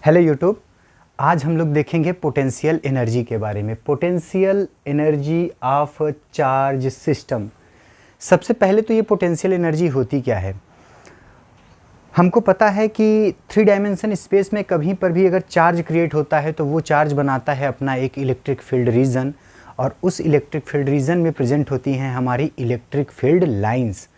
Hello YouTube. आज हम लोग देखेंगे पोटेंशियल एनर्जी के बारे में। Potential energy of charge system. सबसे पहले तो ये पोटेंशियल एनर्जी होती क्या है। हमको पता है कि थ्री डायमेंशन स्पेस में कहीं पर भी अगर चार्ज क्रिएट होता है तो वो चार्ज बनाता है अपना एक इलेक्ट्रिक फील्ड रीजन, और उस इलेक्ट्रिक फील्ड रीजन में प्रेजेंट होती हैं हमारी इलेक्ट्रिक फील्ड लाइंस।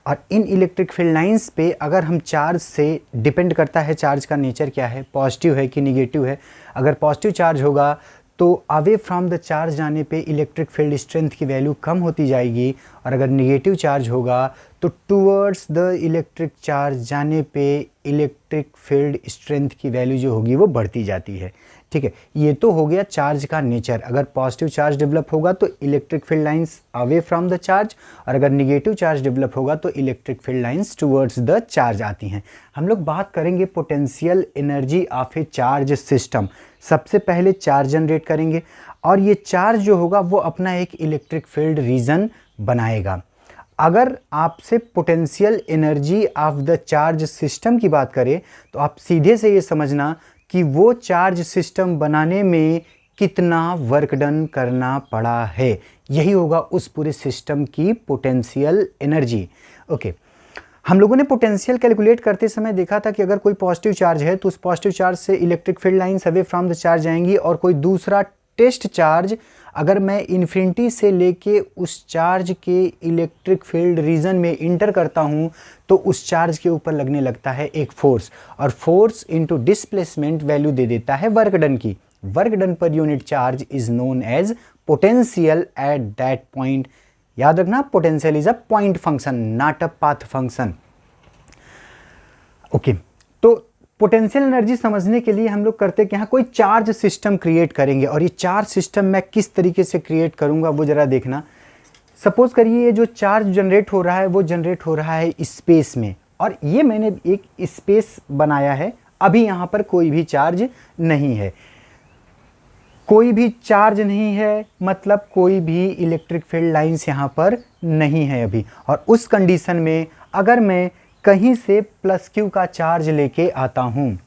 और इन इलेक्ट्रिक फील्ड लाइंस पे अगर हम चार्ज से डिपेंड करता है चार्ज का नेचर क्या है, पॉजिटिव है कि निगेटिव है। अगर पॉजिटिव चार्ज होगा तो अवे फ्रॉम द चार्ज जाने पे इलेक्ट्रिक फील्ड स्ट्रेंथ की वैल्यू कम होती जाएगी, और अगर निगेटिव चार्ज होगा तो टूवर्ड्स द इलेक्ट्रिक चार्ज जाने पे इलेक्ट्रिक फील्ड स्ट्रेंथ की वैल्यू जो होगी वो बढ़ती जाती है। ठीक है, ये तो हो गया चार्ज का नेचर। अगर पॉजिटिव चार्ज डेवलप होगा तो electric field lines away from the charge, और अगर निगेटिव चार्ज डेवलप होगा तो electric field lines towards the charge आती हैं। हम लोग बात करेंगे potential energy of A charge system. सबसे पहले चार्ज जनरेट करेंगे और ये चार्ज जो होगा वो अपना एक इलेक्ट्रिक फील्ड रीजन बनाएगा। अगर आपसे potential energy of the charge system की बात करें तो आप सीधे से ये समझना कि वो चार्ज सिस्टम बनाने में कितना वर्क डन करना पड़ा है, यही होगा उस पूरे सिस्टम की पोटेंशियल एनर्जी। ओके, हम लोगों ने पोटेंशियल कैलकुलेट करते समय देखा था कि अगर कोई पॉजिटिव चार्ज है तो उस पॉजिटिव चार्ज से electric field lines away from the charge जाएंगी, और कोई दूसरा टेस्ट चार्ज अगर मैं इन्फिनिटी से लेके उस चार्ज के इलेक्ट्रिक फील्ड रीजन में इंटर करता हूं तो उस चार्ज के ऊपर लगने लगता है एक फोर्स, और फोर्स इनटू डिस्प्लेसमेंट वैल्यू दे देता है वर्क डन की। Work done per unit charge is known as potential at that point. याद रखना, potential is a point function, not a path function. Okay, तो पोटेंशियल एनर्जी समझने के लिए हम लोग करते कि यहाँ कोई चार्ज सिस्टम क्रिएट करेंगे, और ये चार्ज सिस्टम मैं किस तरीके से क्रिएट करूंगा वो जरा देखना। सपोज करिए ये जो चार्ज जनरेट हो रहा है वो जनरेट हो रहा है स्पेस में, और ये मैंने एक स्पेस बनाया है। अभी यहाँ पर कोई भी चार्ज नहीं है, कोई भी चार्ज नहीं है, मतलब कोई भी इलेक्ट्रिक फील्ड लाइंस यहाँ पर नहीं है अभी। और उस कंडीशन में अगर मैं कहीं से प्लस क्यू का चार्ज लेके आता हूँ,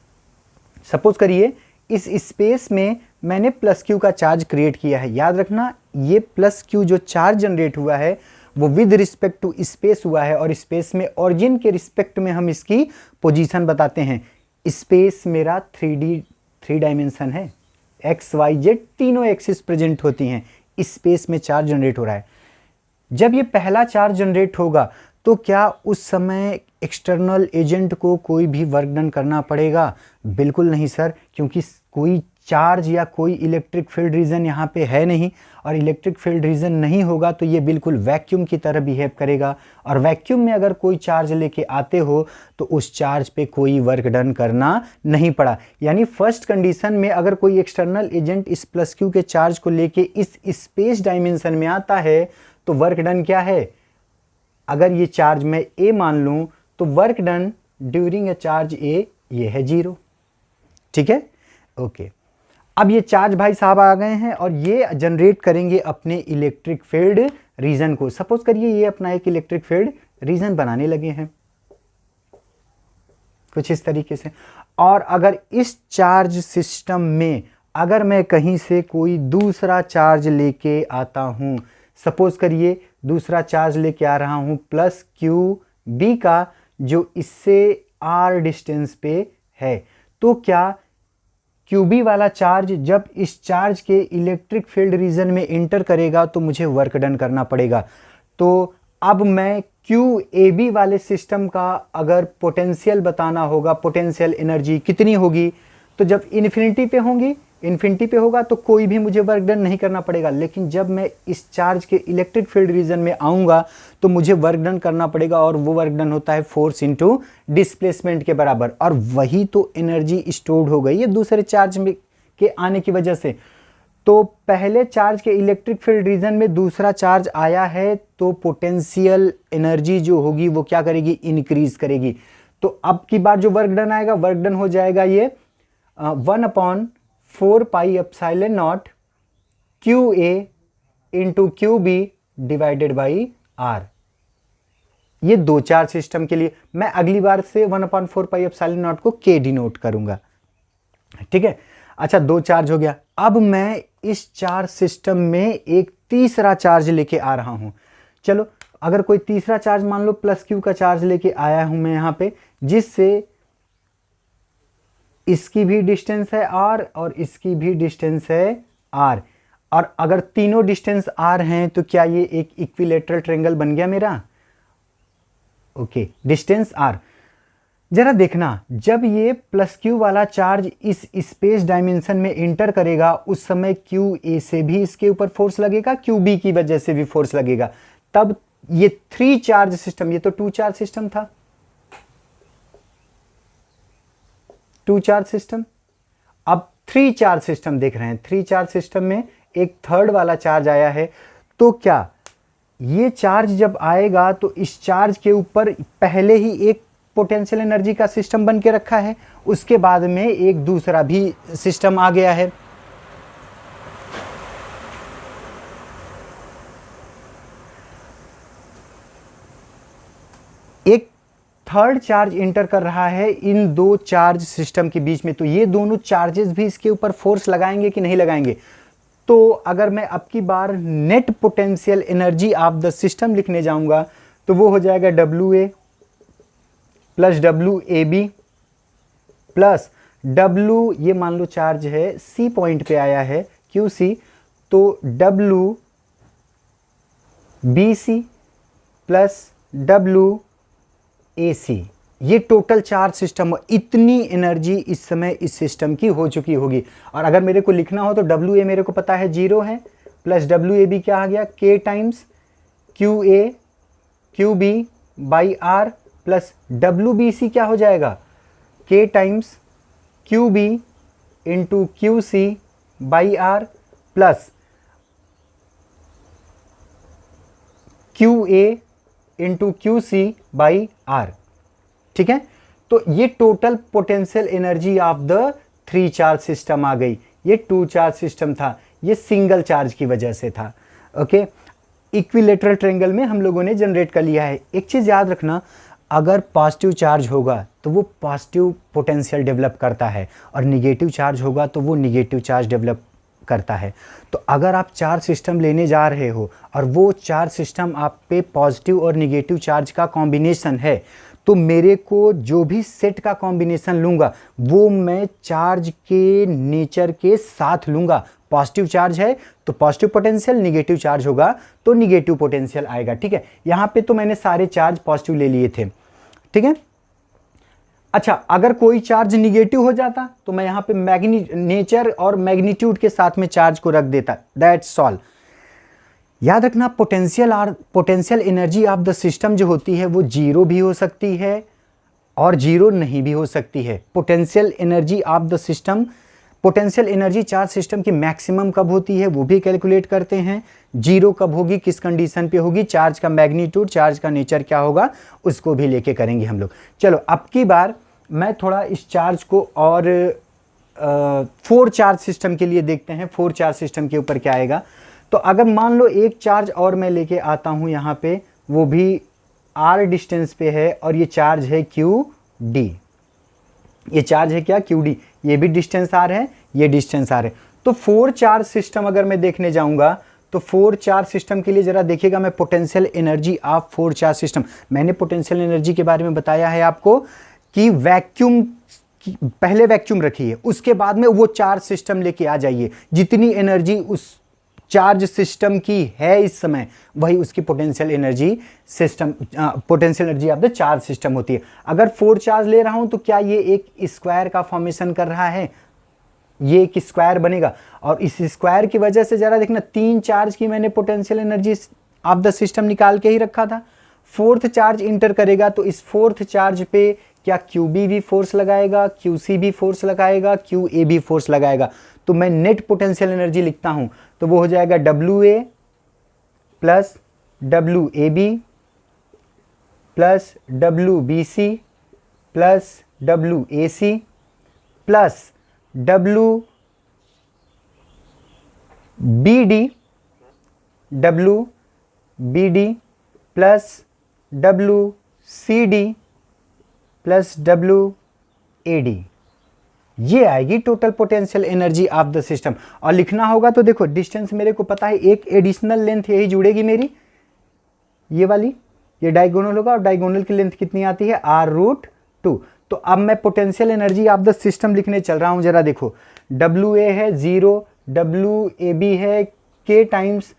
सपोज करिए इस स्पेस में मैंने प्लस क्यू का चार्ज क्रिएट किया है। याद रखना, ये प्लस क्यू जो चार्ज जनरेट हुआ है वो विद रिस्पेक्ट टू स्पेस हुआ है, और स्पेस में ओरिजिन के रिस्पेक्ट में हम इसकी पोजीशन बताते हैं। स्पेस मेरा थ्री डायमेंशन है, एक्स वाई जेड तीनों एक्सिस प्रेजेंट होती हैं। स्पेस में चार्ज जनरेट हो रहा है। जब ये पहला चार्ज जनरेट होगा तो क्या उस समय एक्सटर्नल एजेंट को कोई भी वर्क डन करना पड़ेगा? बिल्कुल नहीं सर, क्योंकि कोई चार्ज या कोई इलेक्ट्रिक फील्ड रीजन यहाँ पे है नहीं, और इलेक्ट्रिक फील्ड रीजन नहीं होगा तो ये बिल्कुल वैक्यूम की तरह बिहेव करेगा, और वैक्यूम में अगर कोई चार्ज लेके आते हो तो उस चार्ज पे कोई वर्क डन करना नहीं पड़ा। यानी फर्स्ट कंडीशन में अगर कोई एक्सटर्नल एजेंट इस प्लस क्यू के चार्ज को लेके इस स्पेस डायमेंशन में आता है तो वर्क डन क्या है? अगर ये चार्ज मैं ए मान लूं तो work done during a charge A ये है 0। ठीक है, ओके। अब ये चार्ज भाई साहब आ गए हैं और ये जनरेट करेंगे अपने इलेक्ट्रिक फील्ड रीजन को। सपोज करिए ये अपना एक इलेक्ट्रिक फील्ड रीजन बनाने लगे हैं कुछ इस तरीके से। और अगर इस चार्ज सिस्टम में अगर मैं कहीं से कोई दूसरा चार्ज लेके आता हूं, सपोज करिए दूसरा चार्ज लेके आ रहा हूं प्लस क्यू बी का, जो इससे आर डिस्टेंस पे है, तो क्या क्यूबी वाला चार्ज जब इस चार्ज के इलेक्ट्रिक फील्ड रीजन में इंटर करेगा तो मुझे वर्क डन करना पड़ेगा। तो अब मैं क्यू ए बी वाले सिस्टम का अगर पोटेंशियल बताना होगा, पोटेंशियल एनर्जी कितनी होगी, तो जब इन्फिनिटी पे होगा तो कोई भी मुझे वर्क डन नहीं करना पड़ेगा। लेकिन जब मैं इस चार्ज के इलेक्ट्रिक फील्ड रीजन में आऊँगा तो मुझे वर्क डन करना पड़ेगा, और वो वर्क डन होता है फोर्स इनटू डिस्प्लेसमेंट के बराबर। और वही तो एनर्जी स्टोर्ड हो गई है दूसरे चार्ज में के आने की वजह से। तो पहले चार्ज के इलेक्ट्रिक फील्ड रीजन में दूसरा चार्ज आया है तो पोटेंशियल एनर्जी जो होगी वो क्या करेगी? इंक्रीज करेगी। तो अब की बार जो वर्क डन आएगा, वर्क डन हो जाएगा ये 1/4 pi epsilon naught q A into q b divided by r. ये दो चार्ज सिस्टम के लिए। मैं अगली बार से 1/4 पाई एप्सिलॉन नॉट को के डिनोट करूंगा। ठीक है। अच्छा, 2 चार्ज हो गया। अब मैं इस चार्ज सिस्टम में एक तीसरा चार्ज लेके आ रहा हूं। चलो, अगर कोई तीसरा चार्ज मान लो प्लस क्यू का चार्ज लेके आया हूं मैं यहां पे, जिससे इसकी भी डिस्टेंस है आर और इसकी भी डिस्टेंस है आर, और अगर तीनों डिस्टेंस आर हैं तो क्या ये एक इक्विलेटरल ट्रायंगल बन गया मेरा? Okay, distance r. जरा देखना, जब ये प्लस क्यू वाला चार्ज इस स्पेस डायमेंशन में इंटर करेगा उस समय क्यू ए से भी इसके ऊपर फोर्स लगेगा, क्यू बी की वजह से भी फोर्स लगेगा। तब ये 3 चार्ज सिस्टम, ये तो 2 चार्ज सिस्टम था, 2 चार्ज सिस्टम, अब 3 चार्ज सिस्टम देख रहे हैं। 3 चार्ज सिस्टम में एक थर्ड वाला चार्ज आया है। तो क्या ये चार्ज जब आएगा तो इस चार्ज के ऊपर पहले ही एक पोटेंशियल एनर्जी का सिस्टम बन के रखा है, उसके बाद में एक दूसरा भी सिस्टम आ गया है। एक थर्ड चार्ज इंटर कर रहा है इन 2 चार्ज सिस्टम के बीच में, तो ये दोनों चार्जेस भी इसके ऊपर फोर्स लगाएंगे कि नहीं लगाएंगे? तो अगर मैं अब की बार net potential energy of the system लिखने जाऊंगा तो वो हो जाएगा W A plus W A B plus W, ये मान लो चार्ज है सी पॉइंट पे आया है क्यू सी, तो W B C plus W A C. ये टोटल चार्ज सिस्टम, इतनी एनर्जी इस समय इस सिस्टम की हो चुकी होगी। और अगर मेरे को लिखना हो तो डब्ल्यू ए मेरे को पता है 0 है, प्लस डब्ल्यू ए बी क्या आ गया, K times Q A Q B by R, plus W B C क्या हो जाएगा, K times Q B into Q C by R, plus Q A into Q C by R. ठीक है, तो ये total potential energy of the 3 charge system आ गई। ये 2 चार्ज सिस्टम था, ये सिंगल चार्ज की वजह से था। ओके, इक्विलेटरल ट्रायंगल में हम लोगों ने जनरेट कर लिया है। एक चीज याद रखना, अगर पॉजिटिव चार्ज होगा तो वो पॉजिटिव पोटेंशियल डेवलप करता है, और निगेटिव चार्ज होगा तो वो निगेटिव चार्ज डेवलप करता है। तो अगर आप चार्ज सिस्टम लेने जा रहे हो और वो चार्ज सिस्टम आप पे पॉजिटिव और निगेटिव चार्ज का कॉम्बिनेशन है, तो मेरे को जो भी सेट का कॉम्बिनेशन लूंगा वो मैं चार्ज के नेचर के साथ लूंगा। पॉजिटिव चार्ज है तो पॉजिटिव पोटेंशियल, निगेटिव चार्ज होगा तो निगेटिव पोटेंशियल आएगा। ठीक है, यहां पे तो मैंने सारे चार्ज पॉजिटिव ले लिए थे। ठीक है, अच्छा, अगर कोई चार्ज निगेटिव हो जाता तो मैं यहां पे नेचर और मैग्नीट्यूड के साथ में चार्ज को रख देता। That's all. याद रखना, potential energy of the system जो होती है वो 0 भी हो सकती है और 0 नहीं भी हो सकती है। Potential energy of the system, potential energy charge system की मैक्सिमम कब होती है वो भी कैलकुलेट करते हैं। 0 कब होगी, किस कंडीशन पे होगी, चार्ज का मैग्नीट्यूड, चार्ज का नेचर क्या होगा, उसको भी लेके करेंगे हम लोग। चलो, अब की बार मैं थोड़ा इस चार्ज को और 4 चार्ज सिस्टम के लिए देखते हैं। 4 चार्ज सिस्टम के ऊपर क्या आएगा। तो अगर मान लो एक चार्ज और मैं लेके आता हूं यहां पे, वो भी r डिस्टेंस पे है और ये चार्ज है क्यू डी। ये चार्ज है क्या, क्यू डी। ये भी डिस्टेंस r है, ये डिस्टेंस r है। तो 4 चार्ज सिस्टम अगर मैं देखने जाऊंगा तो 4 चार्ज सिस्टम के लिए जरा देखिएगा, मैं potential energy of 4 charge system, मैंने पोटेंशियल एनर्जी के बारे में बताया है आपको कि वैक्यूम, पहले वैक्यूम रखिए, उसके बाद में वो चार्ज सिस्टम लेके आ जाइए। जितनी एनर्जी उस चार्ज सिस्टम की है इस समय, वही उसकी potential energy system, potential energy of the charge system होती है। अगर 4 चार्ज ले रहा हूं तो क्या ये एक स्क्वायर का फॉर्मेशन कर रहा है, ये एक स्क्वायर बनेगा। और इस स्क्वायर की वजह से जरा देखना, 3 चार्ज की मैंने potential energy of the system निकाल के ही रखा था। 4th चार्ज इंटर करेगा तो इस 4th चार्ज पे क्या क्यू बी भी फोर्स लगाएगा, क्यू सी भी फोर्स लगाएगा, क्यू ए भी फोर्स लगाएगा। तो मैं नेट पोटेंशियल एनर्जी लिखता हूं तो वो हो जाएगा W A plus W A B plus W B C plus W A C plus W B D, W B D plus W C D plus W A D. ये आएगी total potential energy of the system. और लिखना होगा तो देखो distance मेरे को पता है, एक एडिशनल लेंथ यही जुड़ेगी मेरी, ये वाली, ये डायगोनल होगा और डायगोनल की लेंथ कितनी आती है r√2। तो अब मैं potential energy of the system लिखने चल रहा हूं, जरा देखो WA है 0, WAB है K times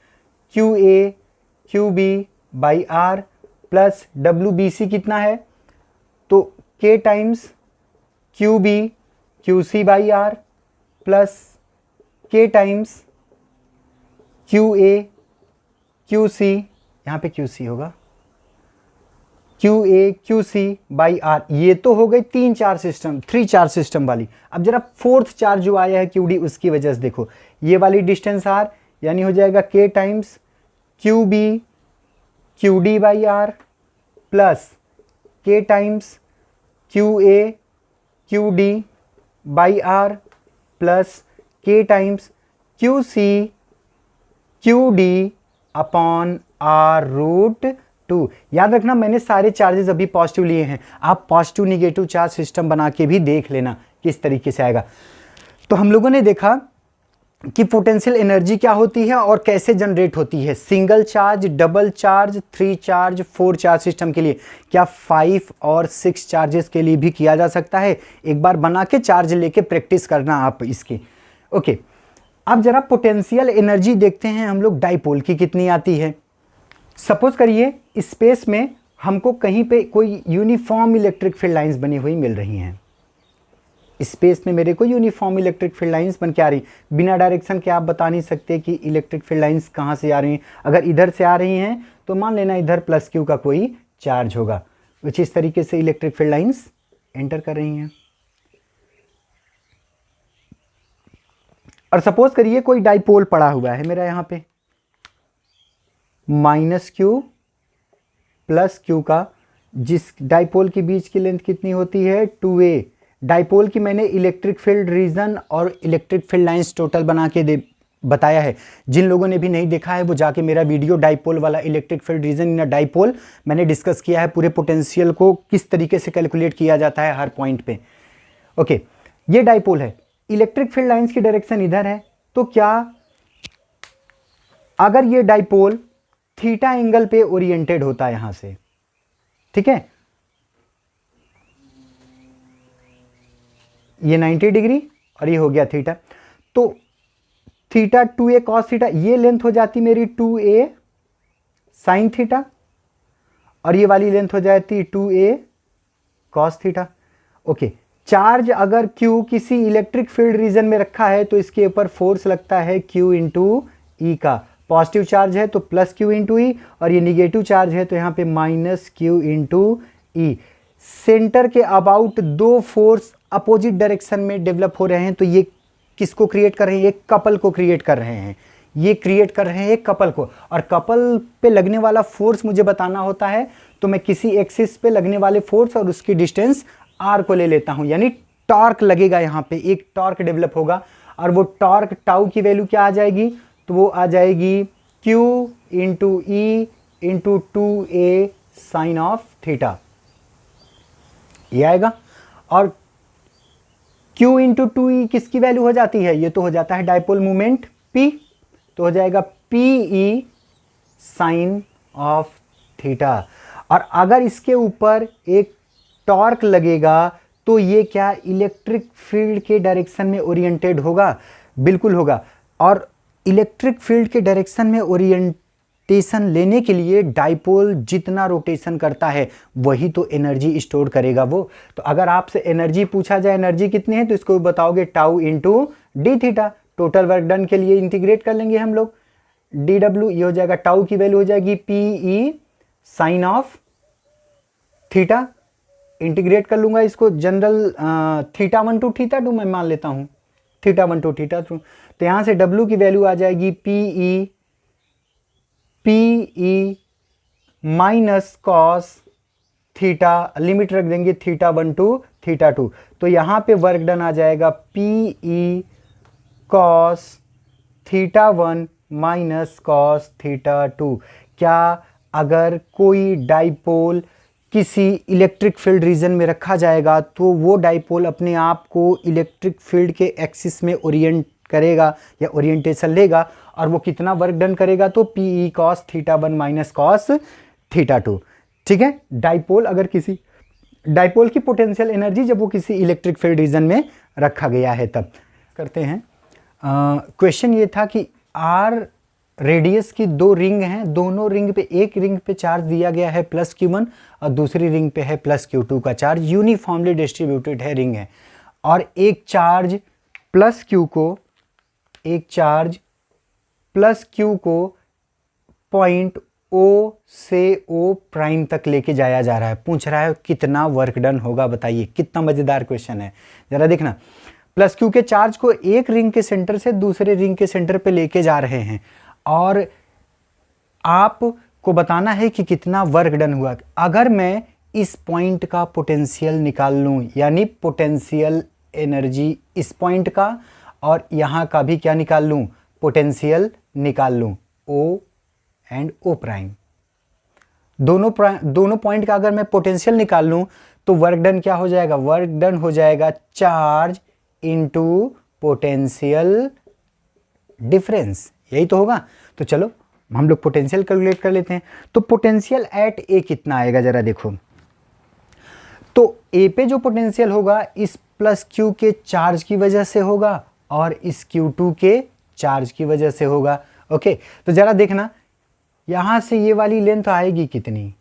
QA QB by R plus WBC कितना है, तो K times QB QC by R plus K times QA QC, यहाँ पे QC होगा, QA QC बाई R। ये तो हो गई 3 चार्ज सिस्टम वाली। अब जरा फोर्थ चार्ज जो आया है QD, उसकी वजह से देखो ये वाली डिस्टेंस R यानी हो जाएगा K times QB QD by R plus K times QA QD by R plus K times QC QD upon R√2। याद रखना मैंने सारे चार्जेस अभी पॉजिटिव लिए हैं, आप पॉजिटिव निगेटिव चार्ज सिस्टम बना के भी देख लेना किस तरीके से आएगा। तो हम लोगों ने देखा कि पोटेंशियल एनर्जी क्या होती है और कैसे जनरेट होती है, single charge, double charge, 3 charge, 4 charge system के लिए, क्या 5 और 6 चार्जेस के लिए भी किया जा सकता है। एक बार बना के चार्ज लेके प्रैक्टिस करना आप इसकी। ओके, अब जरा पोटेंशियल एनर्जी देखते हैं हम लोग डाइपोल की कितनी आती है। सपोज करिए स्पेस में हमको कहीं पे कोई यूनिफॉर्म इलेक्ट्रिक फील्ड लाइंस बनी हुई मिल रही हैं, स्पेस में मेरे को यूनिफॉर्म इलेक्ट्रिक फील्ड लाइंस बन के आ रही, बिना डायरेक्शन के आप बता नहीं सकते कि इलेक्ट्रिक फील्ड लाइंस कहाँ से आ रही हैं। अगर इधर से आ रही हैं तो मान लेना इधर प्लस Q का कोई चार्ज होगा, कुछ इस तरीके से इलेक्ट्रिक फील्ड लाइंस एंटर कर रही हैं। और सपोज करिए कोई डाइपोल पड़ा हुआ है मेरा यहाँ पे, -Q प्लस Q का, जिस डाइपोल के बीच की लेंथ कितनी होती है 2a। डाइपोल की मैंने इलेक्ट्रिक फील्ड रीजन और इलेक्ट्रिक फील्ड लाइंस टोटल बना के बताया है। जिन लोगों ने भी नहीं देखा है वो जाके मेरा वीडियो डाइपोल वाला, इलेक्ट्रिक फील्ड रीजन इन डाइपोल, मैंने डिस्कस किया है पूरे पोटेंशियल को किस तरीके से कैलकुलेट किया जाता है हर पॉइंट पे। ओके, ये डाइपोल है, इलेक्ट्रिक फील्ड लाइंस की डायरेक्शन इधर है, तो क्या अगर ये डाइपोल थीटा एंगल पे ओरिएंटेड होता है यहां से, ठीक है, ये 90 डिग्री और ये हो गया थीटा, तो थीटा 2a cos थीटा, ये लेंथ हो जाती मेरी 2a साइन थीटा और ये वाली लेंथ हो जाती 2a cos theta. Okay, charge अगर Q किसी इलेक्ट्रिक फील्ड रीजन में रखा है तो इसके ऊपर फोर्स लगता है Q इंटू ई का। पॉजिटिव चार्ज है तो प्लस Q इंटू ई और ये निगेटिव चार्ज है तो यहाँ पे -Q इंटू ई। सेंटर के अबाउट दो फोर्स अपोजिट डायरेक्शन में डेवलप हो रहे हैं, तो ये किसको क्रिएट कर रहे हैं, एक कपल को क्रिएट कर रहे हैं, ये क्रिएट कर रहे हैं एक कपल को। और कपल पे लगने वाला फोर्स मुझे बताना होता है तो मैं किसी एक्सिस पे लगने वाले फोर्स और उसकी डिस्टेंस r को ले लेता हूं, यानी टॉर्क लगेगा, यहाँ पे एक टॉर्क डेवलप होगा और वो टॉर्क टाउ की वैल्यू क्या आ जाएगी, तो वो आ जाएगी Q into E into 2a sine of theta, ये आएगा। और Q इंटू 2e किसकी वैल्यू हो जाती है, ये तो हो जाता है डाइपोल मोमेंट P, तो हो जाएगा PE साइन ऑफ थीटा। और अगर इसके ऊपर एक टॉर्क लगेगा तो ये क्या इलेक्ट्रिक फील्ड के डायरेक्शन में ओरिएंटेड होगा, बिल्कुल होगा। और इलेक्ट्रिक फील्ड के डायरेक्शन में ओरिएंटेशन लेने के लिए डाइपोल जितना रोटेशन करता है वही तो एनर्जी स्टोर करेगा वो। तो अगर आपसे एनर्जी पूछा जाए एनर्जी कितनी है तो इसको बताओगे tau into D theta. Total work done के लिए इंटीग्रेट कर लेंगे हम लोग, DW ये हो जाएगा, टाउ की वैल्यू हो जाएगी PE sine of theta, integrate कर लूंगा इसको जनरल θ1 टू θ2 मैं मान लेता हूं, θ1 टू θ2, तो यहां से W की वैल्यू आ जाएगी PE minus cos theta, limit रख देंगे θ1 टू θ2, तो यहां पे वर्क डन आ जाएगा PE कॉस θ1 माइनस कॉस θ2। क्या अगर कोई डाइपोल किसी इलेक्ट्रिक फील्ड रीजन में रखा जाएगा तो वो डाइपोल अपने आप को इलेक्ट्रिक फील्ड के एक्सिस में ओरिएंट करेगा या ओरिएंटेशन लेगा और वो कितना वर्क डन करेगा, तो P E cos theta 1 minus cos theta 2। ठीक है, डाइपोल अगर किसी डाइपोल की पोटेंशियल एनर्जी जब वो किसी इलेक्ट्रिक फील्ड रीजन में रखा गया है तब करते हैं। क्वेश्चन ये था कि आर रेडियस की दो रिंग हैं, दोनों रिंग पे एक रिंग पे चार्ज दिया गया है प्लस Q1 और दूसरी रिंग पे है प्लस Q2 का चार्ज, यूनिफॉर्मली डिस्ट्रीब्यूटेड है रिंग है, और एक चार्ज प्लस Q को पॉइंट O से O प्राइम तक लेके जाया जा रहा है। पूछ रहा है कितना वर्क डन होगा, बताइए। कितना मजेदार क्वेश्चन है, जरा देखना। प्लस Q के चार्ज को एक रिंग के सेंटर से दूसरे रिंग के सेंटर पे लेके जा रहे हैं और आपको बताना है कि कितना वर्क डन हुआ। अगर मैं इस पॉइंट का पोटेंशियल निकाल लूं, यानी पोटेंशियल एनर्जी इस पॉइंट का और यहाँ का भी क्या निकाल लूं, पोटेंशियल निकाल लूं, O एंड O प्राइम, दोनों पॉइंट का अगर मैं पोटेंशियल निकाल लूं तो वर्क डन क्या हो जाएगा, वर्क डन हो जाएगा चार्ज इनटू पोटेंशियल डिफरेंस, यही तो होगा। तो चलो हम लोग पोटेंशियल कैलकुलेट कर लेते हैं। तो पोटेंशियल एट ए कितना आएगा, जरा देखो। तो ए पे जो पोटेंशियल होगा इस प्लस Q के चार्ज की वजह से होगा और इस Q2 के चार्ज की वजह से होगा। ओके, तो जरा देखना, यहां से ये वाली लेंथ आएगी कितनी,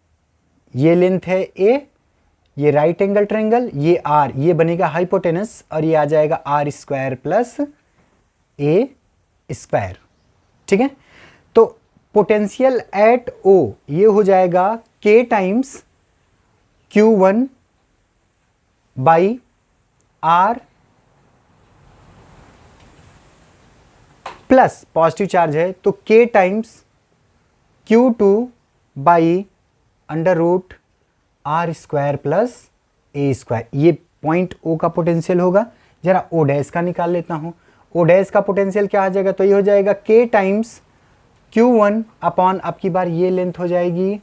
ये लेंथ है A, ये राइट एंगल ट्रायंगल, ये R, ये बनेगा हाइपोटेनस और ये आ जाएगा R square plus A square. ठीक है, तो पोटेंशियल एट O ये हो जाएगा K times Q1 by R plus positive charge है तो K times Q2 by under root R square plus A square. ये पॉइंट O का पोटेंशियल होगा। जरा O डैश का निकाल लेता हूं। O डैश का पोटेंशियल क्या आ जाएगा, तो ये हो जाएगा K टाइम्स Q1 अपॉन, अब की बार ये लेंथ हो जाएगी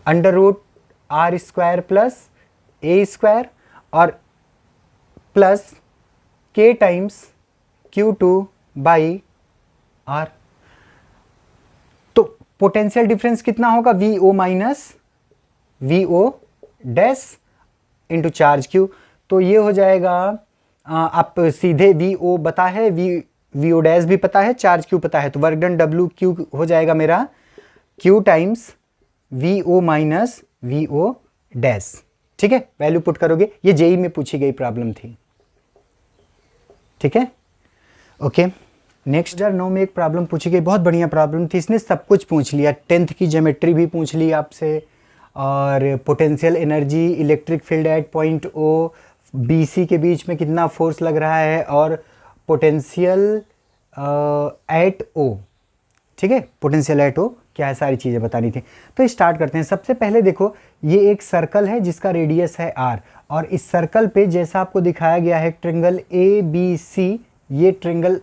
under root R square plus A square और plus K times Q2 by R। तो पोटेंशियल डिफरेंस कितना होगा, VO minus VO dash into charge Q। तो ये हो जाएगा, आप सीधे VO पता है, VO डैश भी पता है, चार्ज Q पता है, तो वर्क डन WQ हो जाएगा मेरा Q times VO minus VO dash. ठीक है, वैल्यू पुट करोगे, ये जेई में पूछी गई प्रॉब्लम थी। ठीक है, ओके। नेक्स्ट 2009 में एक प्रॉब्लम पूछी गई, बहुत बढ़िया प्रॉब्लम थी, इसने सब कुछ पूछ लिया, 10th की ज्योमेट्री भी पूछ ली आपसे, और potential energy, electric field at point O, BC के बीच में कितना फोर्स लग रहा है, और पोटेंशियल एट O। ठीक है, पोटेंशियल एट O क्या है, सारी चीज़ें बतानी थी। तो स्टार्ट करते हैं। सबसे पहले देखो, ये एक सर्कल है जिसका रेडियस है R, और इस सर्कल पे जैसा आपको दिखाया गया है ट्रायंगल ABC, ये ट्रायंगल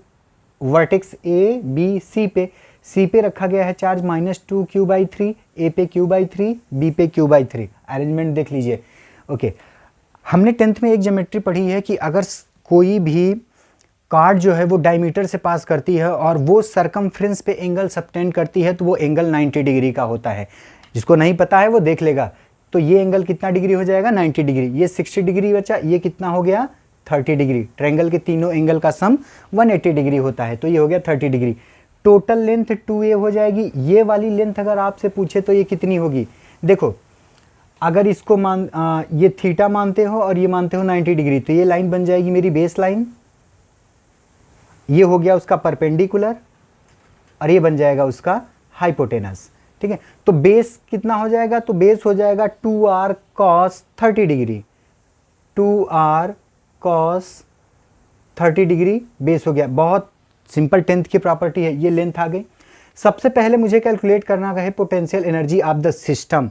वर्टेक्स ABC पे, C पे रखा गया है चार्ज -2Q/3, A पे Q/3, B पे Q/3। अरेंजमेंट देख लीजिए। ओके, हमने 10th में एक ज्योमेट्री पढ़ी है कि अगर कोई भी कार्ड जो है वो डायमीटर से पास करती है और वो सरकमफ्रेंस पे एंगल सबटेंड करती है तो वो एंगल 90 डिग्री का होता है। जिसको नहीं पता है वो देख लेगा। तो ये एंगल कितना डिग्री हो जाएगा, 90 डिग्री। ये 60 डिग्री बचा, ये कितना हो गया, 30 डिग्री। ट्रायंगल के तीनों एंगल का सम 180 डिग्री होता है, तो ये हो गया 30 डिग्री। टोटल लेंथ 2A हो जाएगी। ये वाली लेंथ अगर आपसे पूछे तो ये कितनी होगी, देखो अगर इसको ये थीटा मानते हो और ये मानते हो 90 डिग्री, तो ये लाइन बन जाएगी मेरी बेस लाइन, ये हो गया उसका परपेंडिकुलर, और ये बन जाएगा उसका हाइपोटेनस। ठीक है, तो बेस कितना हो जाएगा, तो बेस हो जाएगा 2R cos 30 degree, 2R cos 30 degree base हो गया। बहुत सिंपल 10th की प्रॉपर्टी है। ये लेंथ आ गई। सबसे पहले मुझे कैलकुलेट करना है potential energy of the system.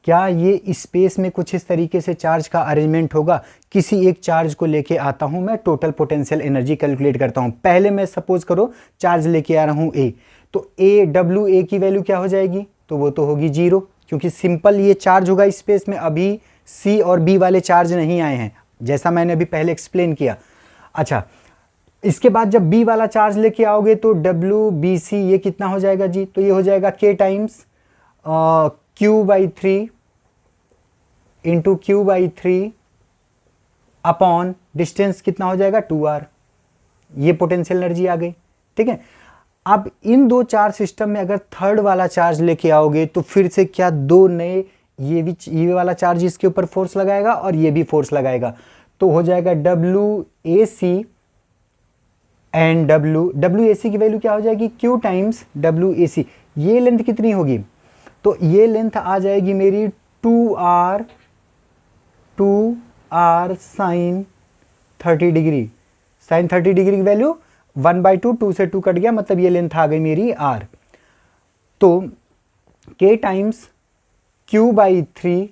क्या ये स्पेस में कुछ इस तरीके से चार्ज का अरेंजमेंट होगा, किसी एक चार्ज को लेके आता हूं मैं, टोटल पोटेंशियल एनर्जी कैलकुलेट करता हूं। पहले मैं सपोज करो चार्ज लेके आ रहा हूं A, तो A W A की वैल्यू क्या हो जाएगी, तो वो तो होगी 0, क्योंकि सिंपल ये चार्ज होगा स्पेस में, अभी सी और बी वाले चार्ज नहीं आए हैं, जैसा मैंने अभी पहले एक्सप्लेन किया। अच्छा, इसके बाद जब बी वाला चार्ज लेके आओगे तो डब्ल्यू बी सी ये कितना हो जाएगा जी, तो ये हो जाएगा K times Q/3 into Q/3 upon distance कितना हो जाएगा 2r। ये पोटेंशियल एनर्जी आ गई। ठीक है, अब इन दो चार्ज सिस्टम में अगर थर्ड वाला चार्ज लेके आओगे तो फिर से क्या दो नए, ये वाला चार्ज इसके ऊपर फोर्स लगाएगा और ये भी फोर्स लगाएगा, तो हो जाएगा WAC एंड WAC की वैल्यू क्या हो जाएगी Q टाइम्स WAC। ये लेंथ कितनी होगी, तो ये लेंथ आ जाएगी मेरी 2r sine 30 degree. Sine 30 degree की वैल्यू 1/2, 2 से 2 कट गया, मतलब ये लेंथ आ गई मेरी r। तो k times Q/3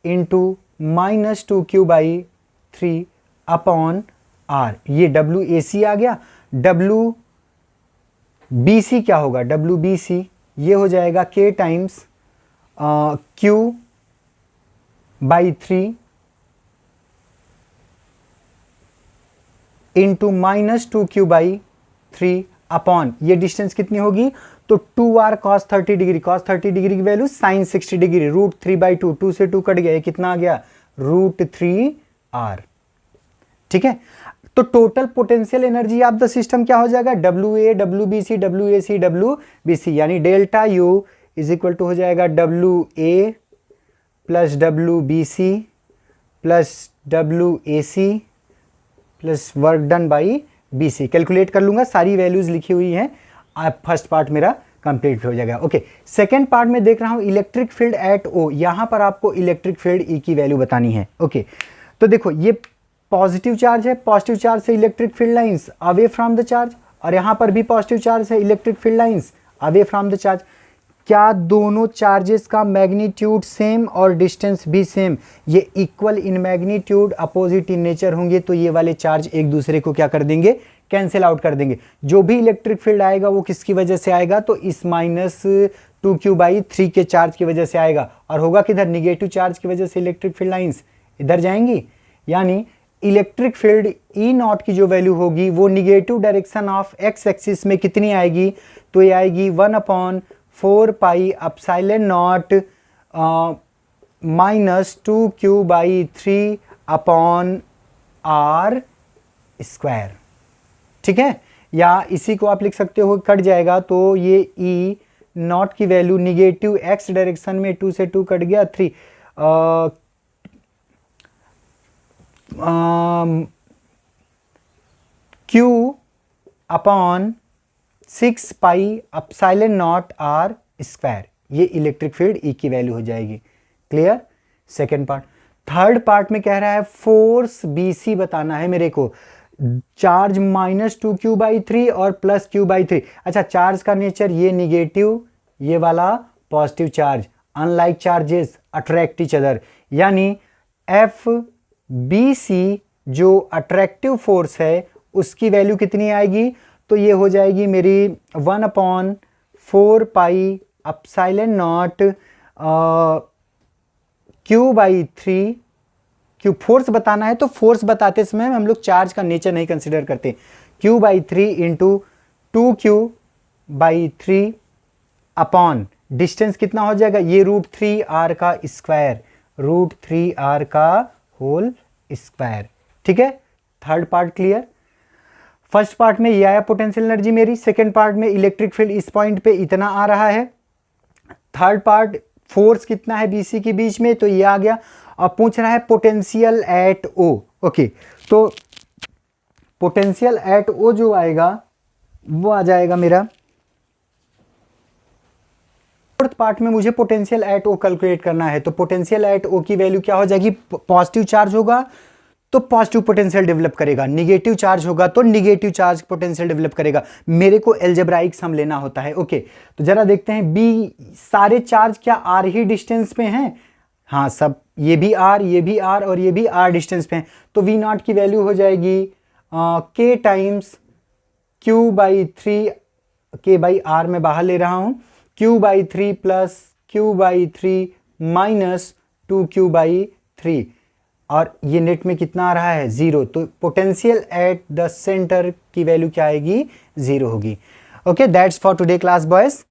into -2Q/3 upon r, ये WAC आ गया। WBC क्या होगा, WBC ये हो जाएगा k times Q/3 into -2Q/3 upon, ये डिस्टेंस कितनी होगी, तो 2r cos 30 degree, cos 30 degree की वैल्यू sin 60 डिग्री, √3/2, 2 से 2 कट गया, ये कितना आ गया √3r। ठीक है, तो total potential energy of the system क्या हो जाएगा, WA WBC WAC WBC, यानी delta U is equal to हो जाएगा WA plus WBC plus WAC plus work done by BC। Calculate कर लूंगा, सारी वैल्यूज लिखी हुई हैं, आप फर्स्ट पार्ट मेरा कंप्लीट हो जाएगा। ओके, सेकेंड पार्ट में देख रहा हूं इलेक्ट्रिक फील्ड एट O, यहां पर आपको इलेक्ट्रिक फील्ड E की वैल्यू बतानी है। ओके, तो देखो ये पॉजिटिव चार्ज है, पॉजिटिव चार्ज से electric field lines away from the charge, और यहां पर भी पॉजिटिव चार्ज है, electric field lines away from the charge. क्या दोनों चार्जेस का मैग्नीट्यूड सेम और डिस्टेंस भी सेम, ये equal in magnitude opposite in nature होंगे, तो ये वाले चार्ज एक दूसरे को क्या कर देंगे, कैंसिल आउट कर देंगे। जो भी इलेक्ट्रिक फील्ड आएगा वो किसकी वजह से आएगा, तो इस -2Q/3 के चार्ज की वजह से आएगा, और होगा किधर, निगेटिव चार्ज की वजह से इलेक्ट्रिक फील्ड लाइंस इधर जाएंगी, यानी इलेक्ट्रिक फील्ड E0 की जो वैल्यू होगी वो negative direction of x axis में कितनी आएगी, तो ये आएगी 1/4 pi epsilon not -2Q/3 upon r square. ठीक है, या इसी को आप लिख सकते हो, कट जाएगा तो ये E0 की वैल्यू निगेटिव x डायरेक्शन में 2 से 2 कट गया 3, Q upon 6 pi epsilon not r square, ये इलेक्ट्रिक फील्ड E की वैल्यू हो जाएगी। Clear, second part. Third part में कह रहा है फोर्स BC बताना है मेरे को, चार्ज -2Q/3 और +Q/3। अच्छा, चार्ज का नेचर ये निगेटिव, ये वाला positive charge, unlike charges attract each other, यानी FBC जो अट्रैक्टिव फोर्स है उसकी वैल्यू कितनी आएगी, तो ये हो जाएगी मेरी 1/4 पाई एप्सिलॉन नॉट Q/3। क्यों फोर्स बताना है तो फोर्स बताते समय हम लोग चार्ज का नेचर नहीं कंसिडर करते, Q/3 into 2Q/3 upon distance कितना हो जाएगा, ये √3r का स्क्वायर, √3r का होल स्क्वायर। ठीक है, third part clear. First part में ये आया पोटेंशियल एनर्जी मेरी, सेकेंड पार्ट में इलेक्ट्रिक फील्ड इस पॉइंट पे इतना आ रहा है, थर्ड पार्ट फोर्स कितना है BC के बीच में, तो ये आ गया। अब पूछ रहा है पोटेंशियल एट O। ओके, तो पोटेंशियल एट O जो आएगा वो आ जाएगा मेरा, फोर्थ पार्ट में मुझे पोटेंशियल एट O कैलकुलेट करना है, तो पोटेंशियल एट O की वैल्यू क्या हो जाएगी, पॉजिटिव चार्ज होगा तो पॉजिटिव पोटेंशियल डेवलप करेगा, निगेटिव चार्ज होगा तो निगेटिव चार्ज पोटेंशियल डेवलप करेगा। मेरे को एल्जेब्राइक सम लेना होता है। ओके, तो जरा देखते हैं बी, सारे चार्ज क्या r ही डिस्टेंस पे हैं, हाँ सब, ये भी r, ये भी r और ये भी r डिस्टेंस पे हैं, तो V0 की वैल्यू हो जाएगी k टाइम्स Q/3, k/r में बाहर ले रहा हूं, Q/3 plus 2q/3 minus 2q/3, और ये नेट में कितना आ रहा है 0, तो पोटेंशियल एट द सेंटर की वैल्यू क्या आएगी 0 होगी। Okay, that's for today class boys.